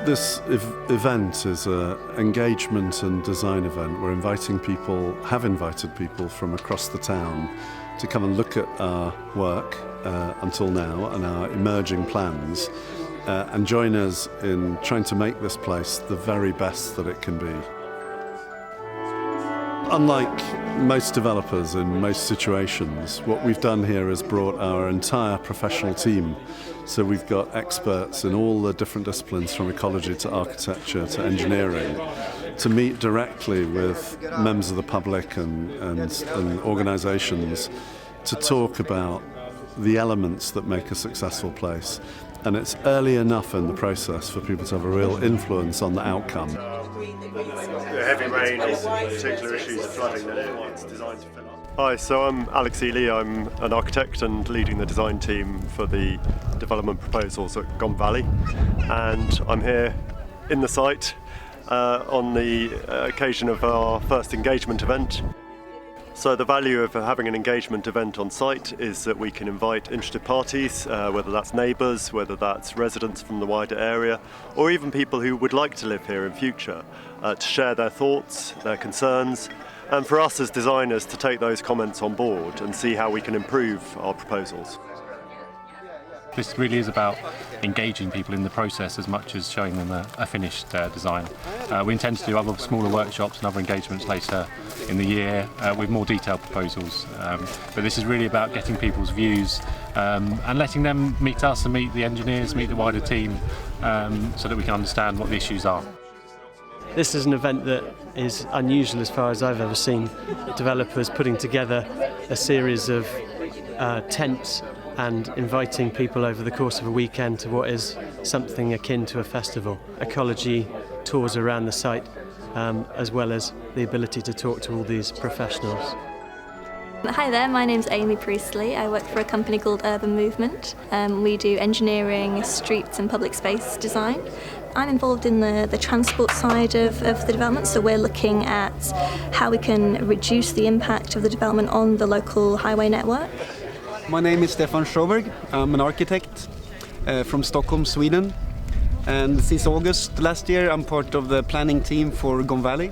This event is an engagement and design event. We're have invited people from across the town to come and look at our work until now and our emerging plans and join us in trying to make this place the very best that it can be. Unlike most developers in most situations, what we've done here is brought our entire professional team. So we've got experts in all the different disciplines, from ecology to architecture to engineering, to meet directly with members of the public and organisations to talk about the elements that make a successful place. And it's early enough in the process for people to have a real influence on the outcome. The heavy rain or particular issues of flooding that it's designed to fill up. Hi, so I'm Alex Ely. I'm an architect and leading the design team for the development proposals at Gomm Valley. And I'm here in the site on the occasion of our first engagement event. So the value of having an engagement event on site is that we can invite interested parties, whether that's neighbours, whether that's residents from the wider area, or even people who would like to live here in future, to share their thoughts, their concerns, and for us as designers to take those comments on board and see how we can improve our proposals. This really is about engaging people in the process as much as showing them a finished design. We intend to do other smaller workshops and other engagements later in the year with more detailed proposals. But this is really about getting people's views and letting them meet us and meet the engineers, meet the wider team, so that we can understand what the issues are. This is an event that is unusual as far as I've ever seen. Developers putting together a series of tents and inviting people over the course of a weekend to what is something akin to a festival. Ecology tours around the site, as well as the ability to talk to all these professionals. Hi there, my name's Amy Priestley. I work for a company called Urban Movement. We do engineering, streets and public space design. I'm involved in the transport side of the development, so we're looking at how we can reduce the impact of the development on the local highway network. My name is Stefan Sjöberg. I'm an architect from Stockholm, Sweden. And since August last year, I'm part of the planning team for Gomm Valley.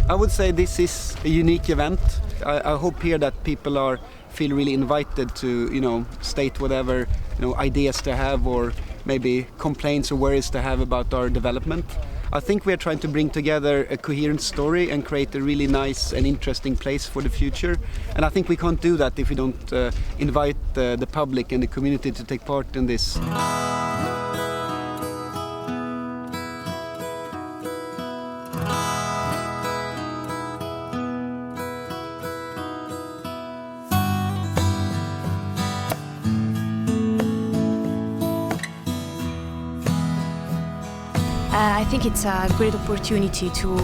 I would say this is a unique event. I hope here that people feel really invited to, state whatever, ideas they have or maybe complaints or worries they have about our development. I think we are trying to bring together a coherent story and create a really nice and interesting place for the future. And I think we can't do that if we don't invite the public and the community to take part in this. I think it's a great opportunity to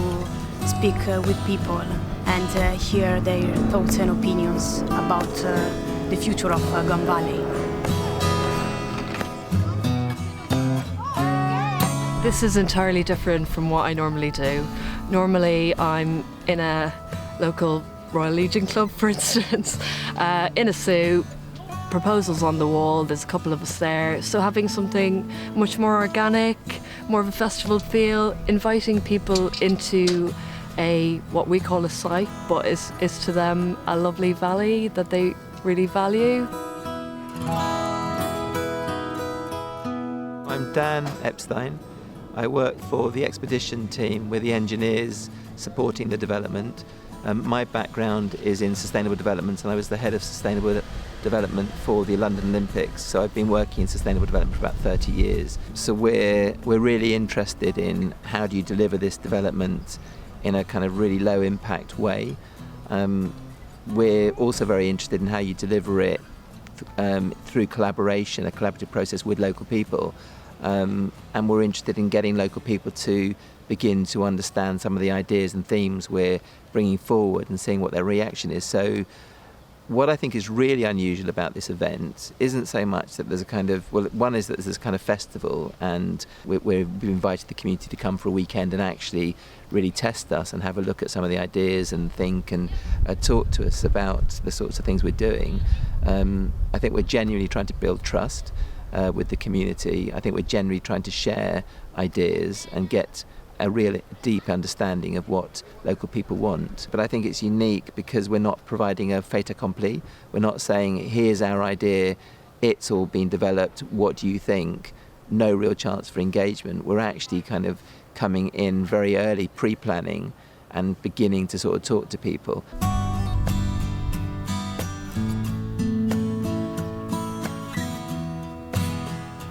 speak with people and hear their thoughts and opinions about the future of Gomm Valley. This is entirely different from what I normally do. Normally I'm in a local Royal Legion club, for instance, in a suit, proposals on the wall, there's a couple of us there. So having something much more organic, more of a festival feel, inviting people into what we call a site, but is to them a lovely valley that they really value. I'm Dan Epstein. I work for the expedition team with the engineers supporting the development. My background is in sustainable development, and I was the head of sustainable development for the London Olympics, so I've been working in sustainable development for about 30 years. So we're really interested in how do you deliver this development in a kind of really low impact way. We're also very interested in how you deliver it through collaboration, a collaborative process with local people, and we're interested in getting local people to begin to understand some of the ideas and themes we're bringing forward and seeing what their reaction is. So what I think is really unusual about this event isn't so much that there's a kind of, well, one is that there's this kind of festival and we've invited the community to come for a weekend and actually really test us and have a look at some of the ideas and think and talk to us about the sorts of things we're doing. I think we're genuinely trying to build trust. with the community. I think we're generally trying to share ideas and get a real deep understanding of what local people want. But I think it's unique because we're not providing a fait accompli. We're not saying, here's our idea, it's all been developed, what do you think? No real chance for engagement. We're actually kind of coming in very early, pre-planning, and beginning to sort of talk to people.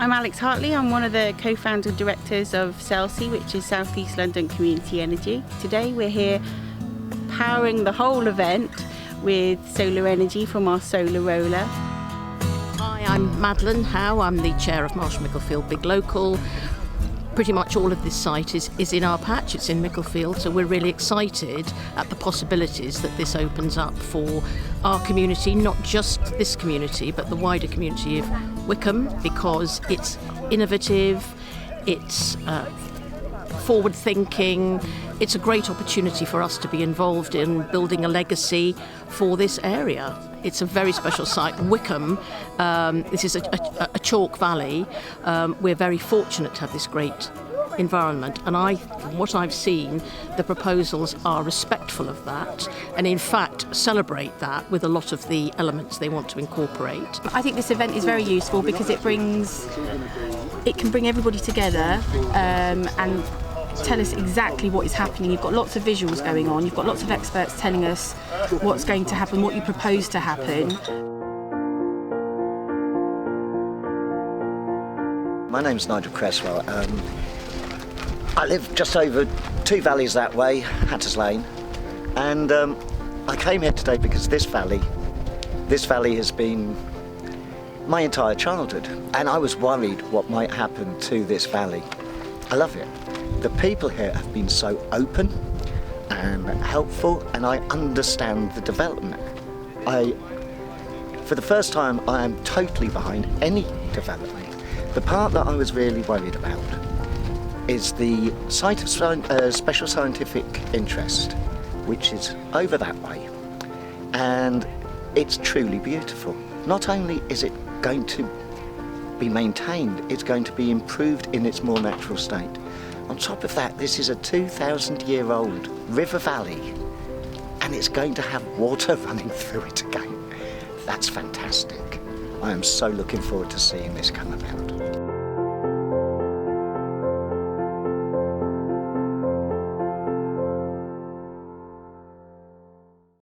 I'm Alex Hartley. I'm one of the co-founder directors of SELSI, which is South East London Community Energy. Today we're here powering the whole event with solar energy from our solar roller. Hi, I'm Madeline Howe. I'm the chair of Marshall Micklefield Big Local. Pretty much all of this site is in our patch, it's in Micklefield, so we're really excited at the possibilities that this opens up for our community, not just this community, but the wider community of Wickham, because it's innovative, it's forward-thinking, it's a great opportunity for us to be involved in building a legacy for this area. It's a very special site. Wickham, this is a chalk valley. We're very fortunate to have this great environment, and from what I've seen, the proposals are respectful of that and in fact celebrate that with a lot of the elements they want to incorporate. I think this event is very useful because it can bring everybody together and tell us exactly what is happening. You've got lots of visuals going on, you've got lots of experts telling us what's going to happen, what you propose to happen. My name's Nigel Cresswell. I live just over 2 valleys that way, Hatters Lane, and I came here today because this valley has been my entire childhood, and I was worried what might happen to this valley. I love it. The people here have been so open and helpful, and I understand the development. For the first time, I am totally behind any development. The part that I was really worried about is the site of special scientific interest, which is over that way, and it's truly beautiful. Not only is it going to be maintained, it's going to be improved in its more natural state. On top of that, this is a 2,000-year-old river valley, and it's going to have water running through it again. That's fantastic. I am so looking forward to seeing this come about.